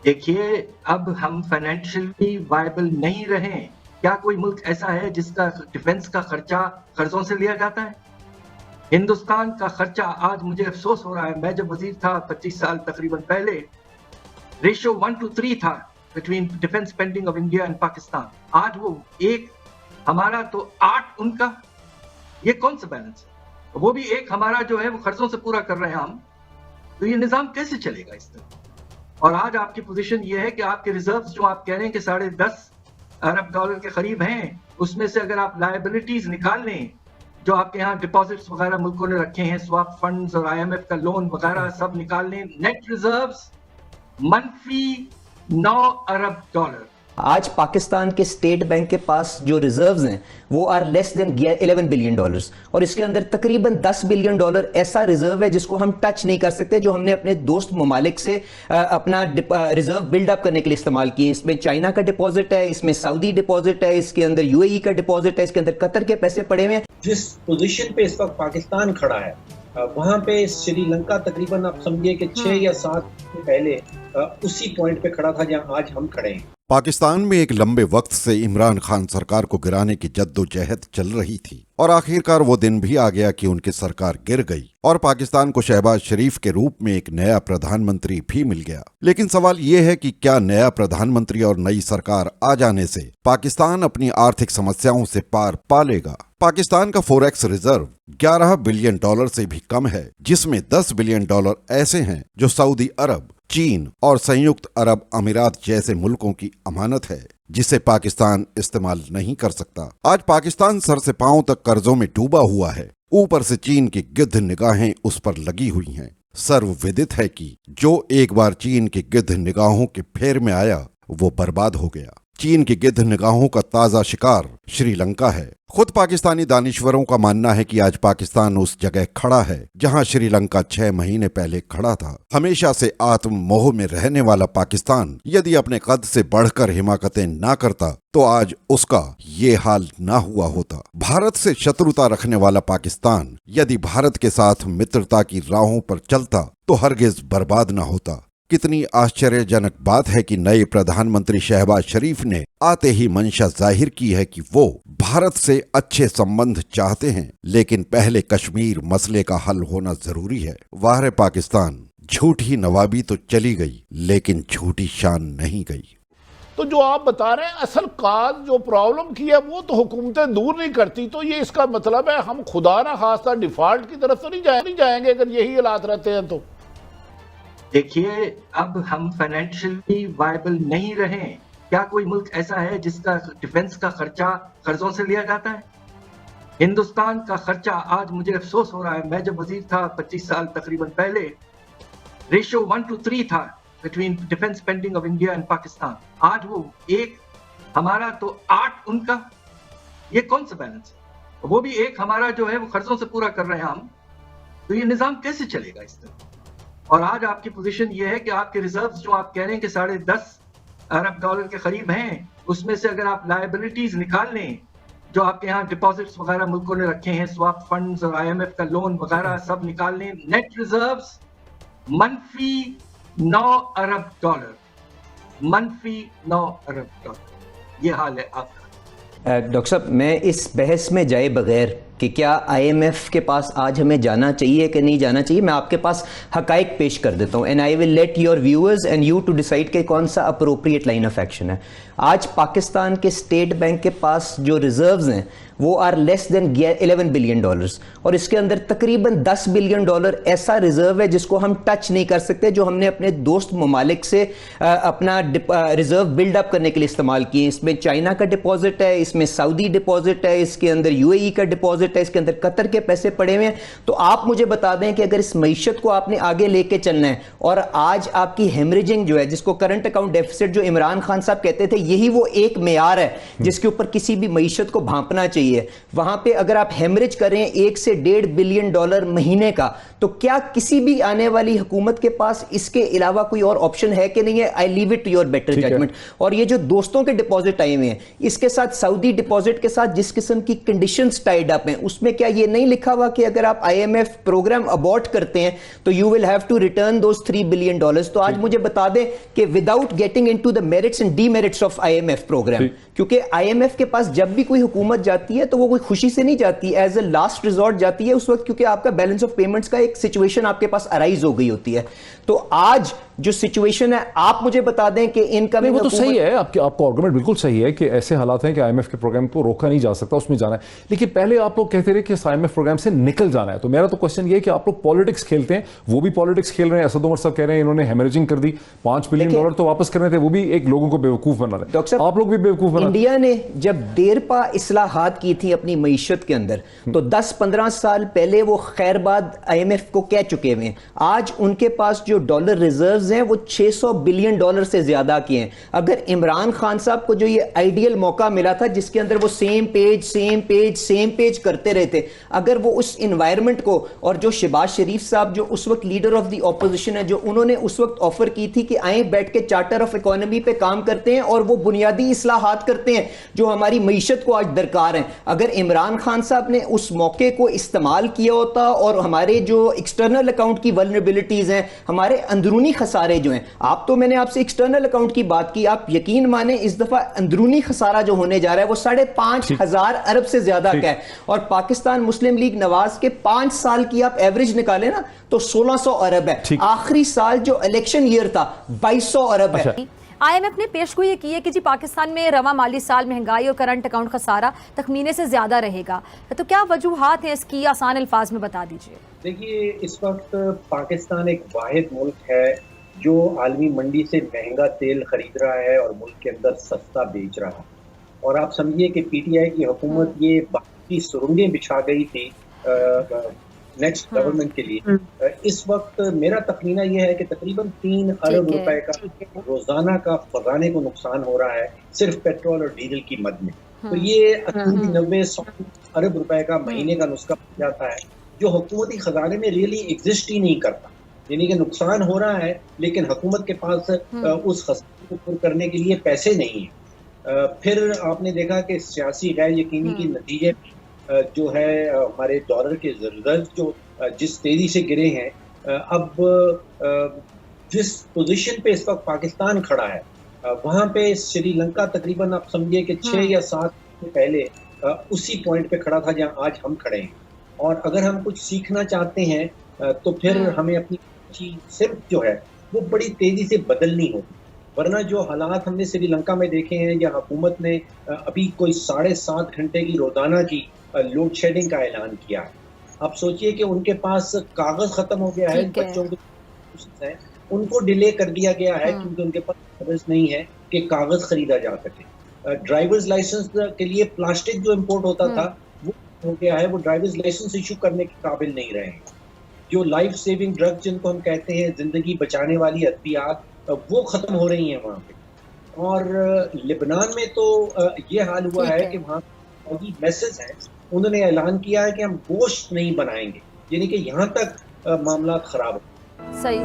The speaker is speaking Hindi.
देखिए, अब हम फाइनेंशियली वायबल नहीं रहे। क्या कोई मुल्क ऐसा है जिसका डिफेंस का खर्चा कर्जों से लिया जाता है? हिंदुस्तान का खर्चा, आज मुझे अफसोस हो रहा है, मैं जब वजीर था 25 साल तकरीबन पहले, रेशियो 1:3 था between defence spending of India and Pakistan. आज वो 1 हमारा तो 8 उनका। ये कौन सा बैलेंस है? वो भी 1 हमारा जो है वो खर्चों से पूरा कर रहे हैं हम। तो ये निजाम कैसे चलेगा इस तरह? और आज आपकी पोजीशन ये है कि आपके रिजर्व्स जो आप कह रहे हैं कि $10.5 अरब के करीब हैं, उसमें से अगर आप लायबिलिटीज निकाल लें, जो आपके यहाँ डिपॉजिट्स वगैरह मुल्कों ने रखे हैं, स्वैप फंड्स और IMF का लोन वगैरह सब निकाल लें, नेट रिजर्व्स मनफी $9 अरब। आज पाकिस्तान के स्टेट बैंक के पास जो रिजर्व्स हैं वो आर लेस देन $11 बिलियन, और इसके अंदर तकरीबन $10 बिलियन ऐसा रिजर्व है जिसको हम टच नहीं कर सकते, जो हमने अपने दोस्त ममालिक से अपना रिजर्व बिल्डअप करने के लिए इस्तेमाल किए। इसमें चाइना का डिपॉजिट है, इसमें सऊदी डिपॉजिट है, इसके अंदर UAE का डिपॉजिट है, इसके अंदर कतर के पैसे पड़े हुए हैं। जिस पोजीशन पे इस वक्त पाकिस्तान खड़ा है, वहां पे श्रीलंका तकरीबन आप समझिए कि 6 या 7 पहले उसी पॉइंट पे खड़ा था जहां आज हम खड़े हैं। पाकिस्तान में एक लंबे वक्त से इमरान खान सरकार को गिराने की जद्दोजहद चल रही थी और आखिरकार वो दिन भी आ गया कि उनकी सरकार गिर गई और पाकिस्तान को शहबाज शरीफ के रूप में एक नया प्रधानमंत्री भी मिल गया। लेकिन सवाल ये है कि क्या नया प्रधानमंत्री और नई सरकार आ जाने से पाकिस्तान अपनी आर्थिक समस्याओं से पार पा लेगा? पाकिस्तान का फॉरेक्स रिजर्व $11 बिलियन से भी कम है, जिसमें $10 बिलियन ऐसे हैं जो सऊदी अरब, चीन और संयुक्त अरब अमीरात जैसे मुल्कों की अमानत है, जिसे पाकिस्तान इस्तेमाल नहीं कर सकता। आज पाकिस्तान सर से पांव तक कर्जों में डूबा हुआ है, ऊपर से चीन की गिद्ध निगाहें उस पर लगी हुई हैं। सर्वविदित है कि जो एक बार चीन की गिद्ध निगाहों के फेर में आया वो बर्बाद हो गया। चीन की गिद्ध निगाहों का ताजा शिकार श्रीलंका है। खुद पाकिस्तानी दानिश्वरों का मानना है कि आज पाकिस्तान उस जगह खड़ा है जहां श्रीलंका 6 महीने पहले खड़ा था। हमेशा से आत्म मोह में रहने वाला पाकिस्तान यदि अपने कद से बढ़कर हिमाकतें ना करता तो आज उसका ये हाल ना हुआ होता। भारत से शत्रुता रखने वाला पाकिस्तान यदि भारत के साथ मित्रता की राहों पर चलता तो हरगिज बर्बाद ना होता। कितनी आश्चर्यजनक बात है कि नए प्रधानमंत्री शहबाज शरीफ ने आते ही मंशा जाहिर की है कि वो भारत से अच्छे संबंध चाहते हैं, लेकिन पहले कश्मीर मसले का हल होना जरूरी है। वाह रे पाकिस्तान, झूठी नवाबी तो चली गई लेकिन झूठी शान नहीं गई। तो जो आप बता रहे हैं असल काज जो प्रॉब्लम की है वो तो हुकूमतें दूर नहीं करती, तो ये इसका मतलब है हम खुदा ना खास्ता डिफॉल्ट की तरफ तो नहीं जाएंगे अगर यही हालात रहते हैं तो। देखिए, अब हम फाइनेंशियली वायबल नहीं रहे। क्या कोई मुल्क ऐसा है जिसका डिफेंस का खर्चा कर्जों से लिया जाता है? हिंदुस्तान का खर्चा, आज मुझे अफसोस हो रहा है, मैं जब वजीर था 25 साल तकरीबन पहले, रेशियो 1:3 था between defence spending of India and Pakistan. आज वो 1 हमारा तो 8 उनका। ये कौन सा बैलेंस है? वो भी 1 हमारा जो है वो खर्चों से पूरा कर रहे हैं हम। तो ये निजाम कैसे चलेगा इस तरह? और आज आपकी पोजीशन ये है कि आपके रिजर्व्स जो आप कह रहे हैं कि $10.5 अरब के करीब हैं, उसमें से अगर आप लायबिलिटीज निकाल लें, जो आपके यहाँ डिपॉजिट्स वगैरह मुल्कों ने रखे हैं, स्वैप फंड्स और IMF का लोन वगैरह सब निकाल लें, नेट रिजर्व्स मनफी $9 अरब। मनफी $9 अरब। ये हाल है आपका। डॉक्टर साहब, मैं इस बहस में जाए बगैर कि क्या IMF के पास आज हमें जाना चाहिए कि नहीं जाना चाहिए, मैं आपके पास हकाइक पेश कर देता हूँ, and I will let your viewers and you to decide कि कौन सा अप्रोप्रिएट लाइन ऑफ एक्शन है। आज पाकिस्तान के स्टेट बैंक के पास जो रिजर्व्स हैं वो आर लेस देन $11 बिलियन, और इसके अंदर तकरीबन $10 बिलियन ऐसा रिजर्व है जिसको हम टच नहीं कर सकते, जो हमने अपने दोस्त ममालिक से अपना रिजर्व बिल्डअप करने के लिए इस्तेमाल किए। इसमें चाइना का डिपॉजिट है, इसमें सऊदी डिपॉजिट है, इसके अंदर UAE का डिपॉजिट है, इसके अंदर कतर के पैसे पड़े हुए हैं। तो आप मुझे बता दें कि अगर इस मईशत को आपने आगे लेके चलना है, और आज आपकी हेमरेजिंग जो है, जिसको करंट अकाउंट डेफिसिट जो इमरान खान साहब कहते थे, यही वो एक मेयार है जिसके ऊपर किसी भी मईशत को भांपना चाहिए। वहां पे अगर आप हेमरेज करें $1 से $1.5 बिलियन महीने का, तो क्या किसी भी आने वाली हुकूमत के पास इसके अलावा कोई और ऑप्शन है कि नहीं है? I leave it to your better judgement. और ये जो दोस्तों के डिपॉजिट आए हुए हैं, इसके साथ सऊदी डिपॉजिट के साथ जिस किस्म की कंडीशंस टाइड अप हैं, हैं, उसमें क्या ये नहीं लिखा हुआ कि अगर आप IMF प्रोग्राम अबॉर्ट करते हैं तो you will have to return those $3 billion? तो आज मुझे बता दें कि without getting into the merits and demerits of IMF programme, क्योंकि IMF के पास जब भी कोई हुकूमत जाती है तो वो कोई खुशी से नहीं जाती, एज ए लास्ट रिजॉर्ट जाती है उस वक्त, क्योंकि आपका बैलेंस ऑफ पेमेंट्स का एक सिचुएशन आपके पास अराइज हो गई होती है। तो आज जो सिचुएशन है, आप मुझे बता दें कि इनका वो तो सही है, आपका आर्गुमेंट बिल्कुल सही है कि ऐसे हालात हैं कि IMF के प्रोग्राम को रोका नहीं जा सकता, उसमें जाना है। लेकिन पहले आप लोग कहते रहे कि IMF प्रोग्राम से निकल जाना है, तो मेरा तो क्वेश्चन ये है कि आप लोग पॉलिटिक्स खेलते हैं, वो भी पॉलिटिक्स खेल रहे हैं। असद उमर साहब कह रहे हैं इन्होंने हेमरेजिंग कर दी, $5 बिलियन तो वापस करने थे, वो भी एक लोगों को बेवकूफ बना रहे हैं। आप लोग भी बेवकूफ बना। इंडिया ने जब देरपा इस्लाहात की थी अपनी मईशत के अंदर, तो 10-15 साल पहले वो खैरबाद IMF को कह चुके हुए हैं। आज उनके पास जो डॉलर रिजर्व्स हैं वो $600 बिलियन से ज्यादा के हैं। अगर इमरान खान साहब को जो ये आइडियल मौका मिला था जिसके अंदर वो सेम पेज करते रहे थे, अगर वो उस इन्वायरमेंट को, और जो शहबाज शरीफ साहब जो उस वक्त लीडर ऑफ द ऑपोजिशन है, जो उन्होंने उस वक्त ऑफर की थी कि आए बैठ के चार्टर ऑफ इकोनॉमी पे काम करते हैं और वो बुनियादी इस्लाहात करते हैं जो हमारी मईशत को आज दरकार है, अगर इमरान खान साहब ने उस मौके को इस्तेमाल किया होता और हमारे जो एक्सटर्नल अकाउंट की वल्नरेबिलिटीज हैं, हमारे अंदरूनी खसारे जो हैं, आप तो मैंने आपसे एक्सटर्नल अकाउंट की बात की, आप यकीन माने इस दफा अंदरूनी खसारा जो होने जा रहा है वो 5,500 अरब से ज्यादा का है, और पाकिस्तान मुस्लिम लीग नवाज के 5 साल की आप एवरेज निकाले ना तो 1,600 अरब है। आखिरी साल जो इलेक्शन ईयर था 2,200 अरब है। IMF ने पेशगोई की है कि जी पाकिस्तान में रवा माली साल महंगाई और करंट अकाउंट खसारा तखमीने से ज्यादा रहेगा, तो क्या वजूहात हैं इसकी, आसान अल्फाज में बता दीजिए। देखिए, इस वक्त पाकिस्तान एक वाहिद मुल्क है जो आलमी मंडी से महंगा तेल खरीद रहा है और मुल्क के अंदर सस्ता बेच रहा है। और आप समझिए कि PTI की हुकूमत ये बाकी सुरंगें बिछा गई थी नेक्स्ट गवर्नमेंट के लिए। इस वक्त मेरा तखमीना यह है कि तकरीबन 3 अरब रुपए का रोजाना का खजाने को नुकसान हो रहा है सिर्फ पेट्रोल और डीजल की मद में। तो ये 80-90-100 अरब रुपए का महीने का नुस्खा बन जाता है जो हुकूमती खजाने में रियली एग्जिस्ट ही नहीं करता। यानी कि नुकसान हो रहा है लेकिन हुकूमत के पास उस खसारे को पूरा करने के लिए पैसे नहीं है। फिर आपने देखा कि सियासी गैर यकीनी के नतीजे जो है हमारे डॉलर के रिजर्व जो जिस तेजी से गिरे हैं, अब जिस पोजीशन पे इस वक्त पाकिस्तान खड़ा है वहाँ पे श्रीलंका तकरीबन आप समझिए कि 6 या 7 दिन पहले उसी पॉइंट पे खड़ा था जहाँ आज हम खड़े हैं। और अगर हम कुछ सीखना चाहते हैं तो फिर हमें अपनी सिर्फ जो है वो बड़ी तेजी से बदलनी होगी, वरना जो हालात हमने श्रीलंका में देखे हैं या हुकूमत ने अभी कोई 7.5 घंटे की रोजाना की लोड शेडिंग का ऐलान किया है। आप सोचिए कि उनके पास कागज खत्म हो गया है, बच्चों के हैं उनको डिले कर दिया गया है क्योंकि उनके पास कागज नहीं है कि कागज खरीदा जा सके। ड्राइवर्स लाइसेंस के लिए प्लास्टिक जो इम्पोर्ट होता था वो हो गया है, वो ड्राइवर्स लाइसेंस इशू करने के काबिल नहीं रहे। जो लाइफ सेविंग ड्रग जिनको हम कहते हैं जिंदगी बचाने वाली अद्वियात, वो खत्म हो रही हैं वहाँ पे। और लिबनान में तो ये हाल हुआ है कि वहाँ मैसेज है, उन्होंने ऐलान किया है कि हम गोश्त नहीं बनाएंगे, यानी कि यहाँ तक मामला खराब है। सही।